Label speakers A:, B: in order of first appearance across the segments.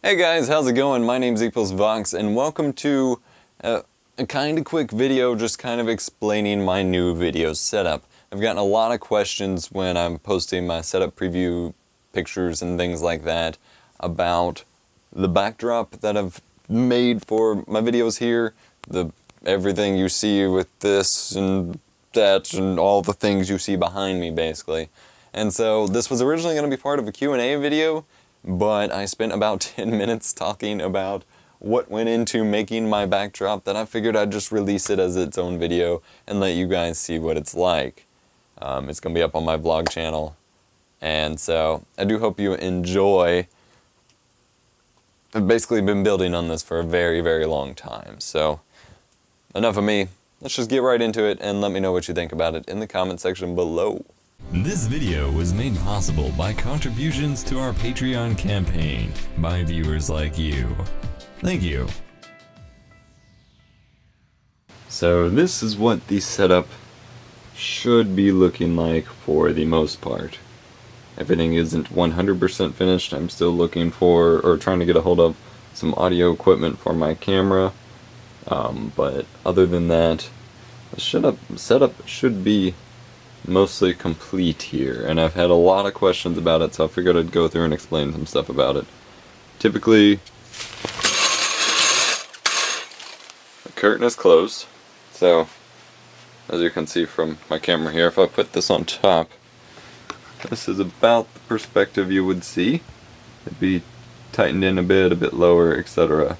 A: Hey guys, how's it going? My name's Vox, and welcome to a kind of quick video just kind of explaining my new video setup. I've gotten a lot of questions when I'm posting my setup preview pictures and things like that about the backdrop that I've made for my videos here, everything you see with this and that and all the things you see behind me basically. And so this was originally going to be part of a Q&A video, but I spent about 10 minutes talking about what went into making my backdrop that I figured I'd just release it as its own video and let you guys see what it's like. It's going to be up on my vlog channel, and so I do hope you enjoy. I've basically been building on this for a very, very long time, so enough of me. Let's just get right into it and let me know what you think about it in the comment section below.
B: This video was made possible by contributions to our Patreon campaign by viewers like you. Thank you.
A: So this is what the setup should be looking like for the most part. Everything isn't 100% finished. I'm still looking for, or trying to get a hold of, some audio equipment for my camera. But other than that, the setup should be mostly complete here, and I've had a lot of questions about it, so I figured I'd go through and explain some stuff about it. Typically, the curtain is closed, so as you can see from my camera here, if I put this on top, this is about the perspective you would see. It'd be tightened in a bit lower, etc.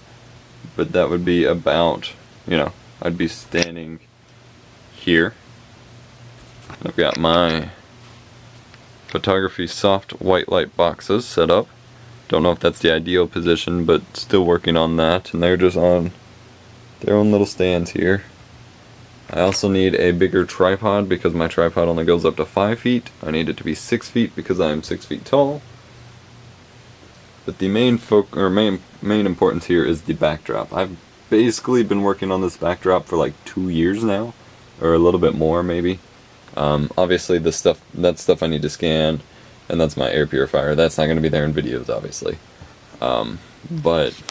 A: But that would be about, I'd be standing here. I've got my photography soft white light boxes set up. Don't know if that's the ideal position, but still working on that, and they're just on their own little stands here. I also need a bigger tripod because my tripod only goes up to 5 feet. I need it to be 6 feet because I am 6 feet tall. But the main importance here is the backdrop. I've basically been working on this backdrop for like 2 years now, or a little bit more maybe. Obviously that's stuff I need to scan, and that's my air purifier. That's not going to be there in videos, obviously. But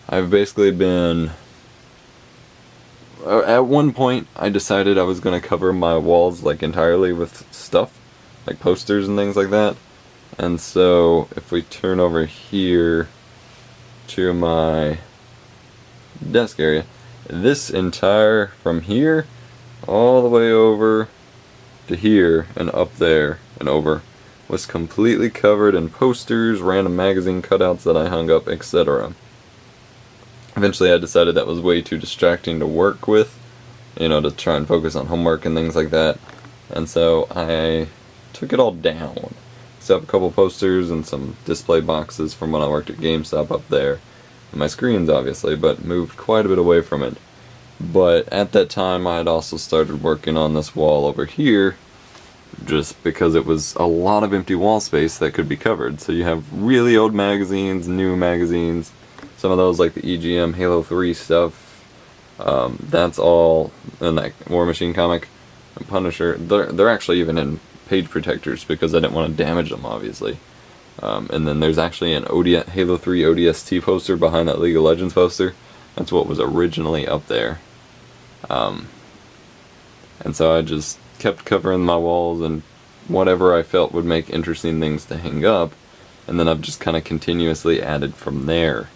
A: I've basically been, at one point I decided I was going to cover my walls like entirely with stuff, like posters and things like that. And so if we turn over here to my desk area, this entire, from here all the way over to here and up there and over, was completely covered in posters, random magazine cutouts that I hung up, etc. Eventually I decided that was way too distracting to work with, to try and focus on homework and things like that, and so I took it all down. So I have a couple posters and some display boxes from when I worked at GameStop up there, and my screens obviously, but moved quite a bit away from it. But at that time I had also started working on this wall over here, just because it was a lot of empty wall space that could be covered. So you have really old magazines, new magazines, some of those like the EGM Halo 3 stuff, that's all in that War Machine comic, and Punisher. They're actually even in page protectors because I didn't want to damage them, obviously. And then there's actually an Halo 3 ODST poster behind that League of Legends poster. That's what was originally up there. And so I just kept covering my walls and whatever I felt would make interesting things to hang up, and then I've just kind of continuously added from there.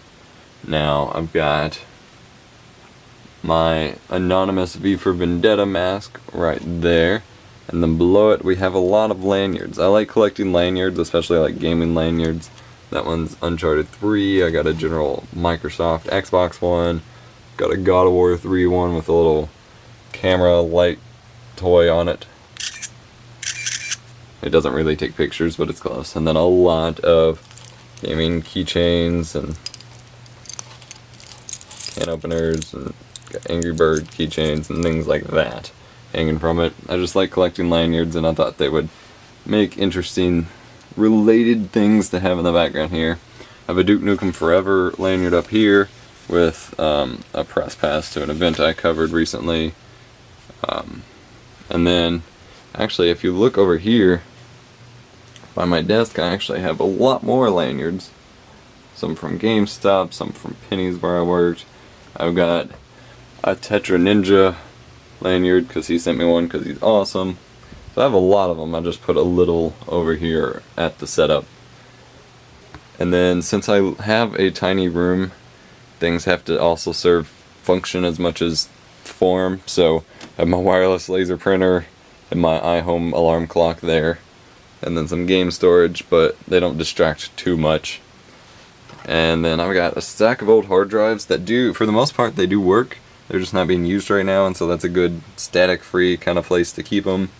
A: Now I've got my anonymous V for Vendetta mask right there, and then below it we have a lot of lanyards. I like collecting lanyards, especially like gaming lanyards. That one's Uncharted 3, I got a general Microsoft Xbox one, got a God of War 3 one with a little camera light toy on it. It doesn't really take pictures, but it's close. And then a lot of gaming keychains and can openers and Angry Bird keychains and things like that hanging from it. I just like collecting lanyards, and I thought they would make interesting related things to have in the background here. I have a Duke Nukem Forever lanyard up here with a press pass to an event I covered recently. And then, actually, if you look over here by my desk, I actually have a lot more lanyards. some from GameStop, some from Penny's where I worked. I've got a Tetra Ninja lanyard because he sent me one because he's awesome. So I have a lot of them. I just put a little over here at the setup. And then since I have a tiny room, things have to also serve function as much as form. So I have my wireless laser printer and my iHome alarm clock there. And then some game storage, but they don't distract too much. And then I've got a stack of old hard drives that do, for the most part, they do work. They're just not being used right now, and so that's a good static-free kind of place to keep them.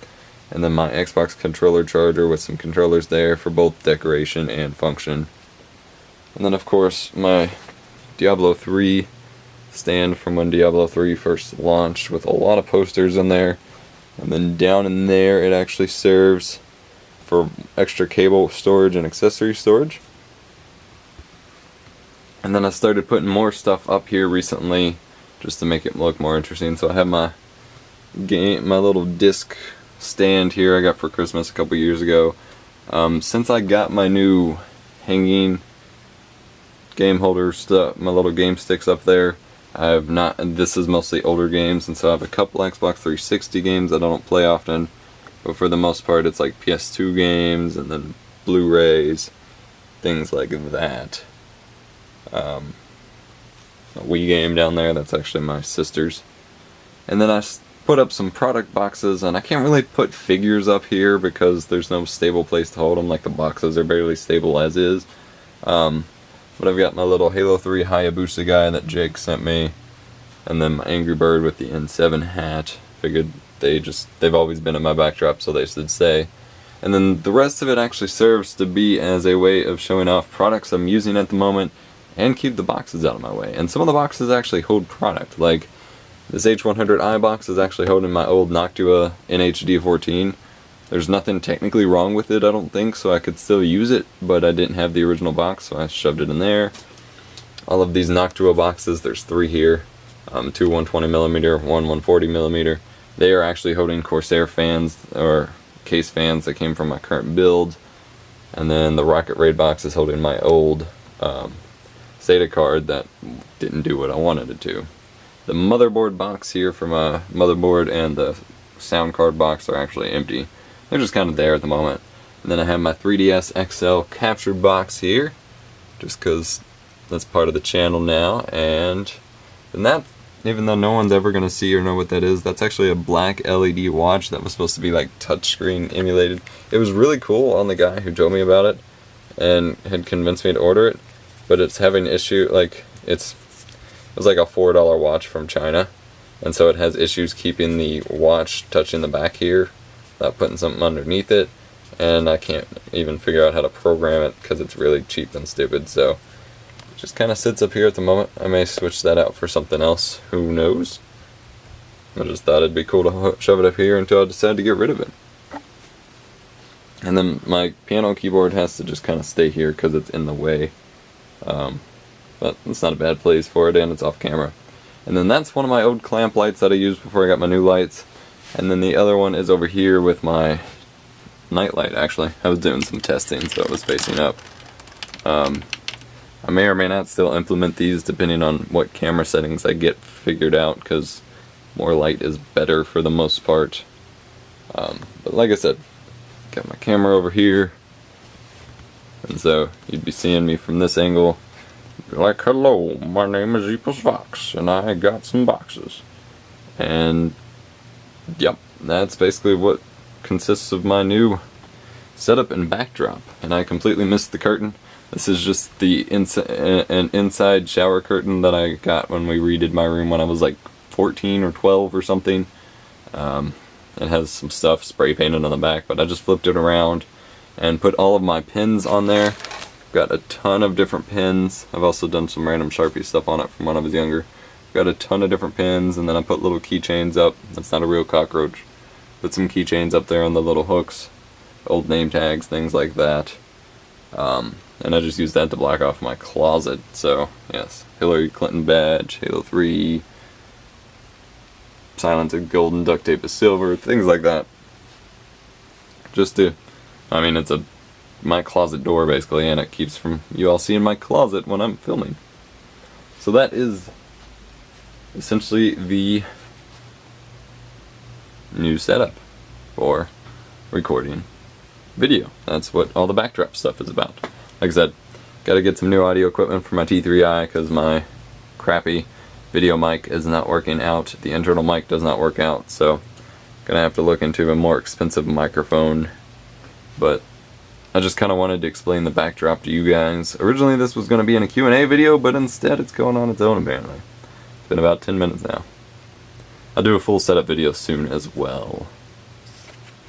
A: And then my Xbox controller charger with some controllers there for both decoration and function. And then, of course, my Diablo 3 stand from when Diablo 3 first launched with a lot of posters in there. And then down in there, it actually serves for extra cable storage and accessory storage. And then I started putting more stuff up here recently just to make it look more interesting. So I have my little disc stand here I got for Christmas a couple years ago. Since I got my new hanging game holder stuff, my little game sticks up there, I've not, and this is mostly older games, and so I have a couple Xbox 360 games that I don't play often, but for the most part it's like PS2 games and then Blu-rays, things like that. A Wii game down there, that's actually my sister's. And then I put up some product boxes, and I can't really put figures up here because there's no stable place to hold them, like the boxes are barely stable as is. But I've got my little Halo 3 Hayabusa guy that Jake sent me, and then my Angry Bird with the N7 hat. Figured they've always been in my backdrop, so they should stay. And then the rest of it actually serves to be as a way of showing off products I'm using at the moment and keep the boxes out of my way. And some of the boxes actually hold product, like this H100i box is actually holding my old Noctua NHD14. There's nothing technically wrong with it, I don't think, so I could still use it, but I didn't have the original box, so I shoved it in there. All of these Noctua boxes, there's 3 here, 2 120mm, 1 140mm. They are actually holding Corsair fans, or case fans that came from my current build. And then the Rocket Raid box is holding my old SATA card that didn't do what I wanted it to. The motherboard box here for my motherboard and the sound card box are actually empty. They're just kind of there at the moment. And then I have my 3DS XL captured box here, just because that's part of the channel now. And that, even though no one's ever going to see or know what that is, that's actually a black LED watch that was supposed to be like touchscreen emulated. It was really cool on the guy who told me about it and had convinced me to order it, but it's having issue, like it was like a $4 watch from China, and so it has issues keeping the watch touching the back here without putting something underneath it, and I can't even figure out how to program it because it's really cheap and stupid, so it just kind of sits up here at the moment. I may switch that out for something else, who knows. I just thought it'd be cool to shove it up here until I decide to get rid of it. And then my piano keyboard has to just kind of stay here because it's in the way. But it's not a bad place for it, and it's off camera. And then that's one of my old clamp lights that I used before I got my new lights. And then the other one is over here with my night light, actually. I was doing some testing, so it was facing up. I may or may not still implement these depending on what camera settings I get figured out, because more light is better for the most part. But like I said, got my camera over here, and so you'd be seeing me from this angle. Like, hello, my name is Epos Fox, and I got some boxes. And, yep, that's basically what consists of my new setup and backdrop. And I completely missed the curtain. This is just an inside shower curtain that I got when we redid my room when I was like 14 or 12 or something. It has some stuff spray painted on the back, but I just flipped it around and put all of my pins on there. Got a ton of different pins. I've also done some random Sharpie stuff on it from when I was younger. Got a ton of different pins, and then I put little keychains up. That's not a real cockroach. Put some keychains up there on the little hooks, old name tags, things like that. And I just used that to block off my closet. So, yes, Hillary Clinton badge, Halo 3, Silence of Golden, Duct Tape of Silver, things like that. Just to, I mean, it's a my closet door basically, and it keeps from you all seeing my closet when I'm filming. So that is essentially the new setup for recording video. That's what all the backdrop stuff is about. Like I said, gotta get some new audio equipment for my T3i because my crappy video mic is not working out. The internal mic does not work out, so gonna have to look into a more expensive microphone. But I just kind of wanted to explain the backdrop to you guys. Originally this was gonna be in a Q&A video, but instead it's going on its own apparently. It's been about 10 minutes now. I'll do a full setup video soon as well.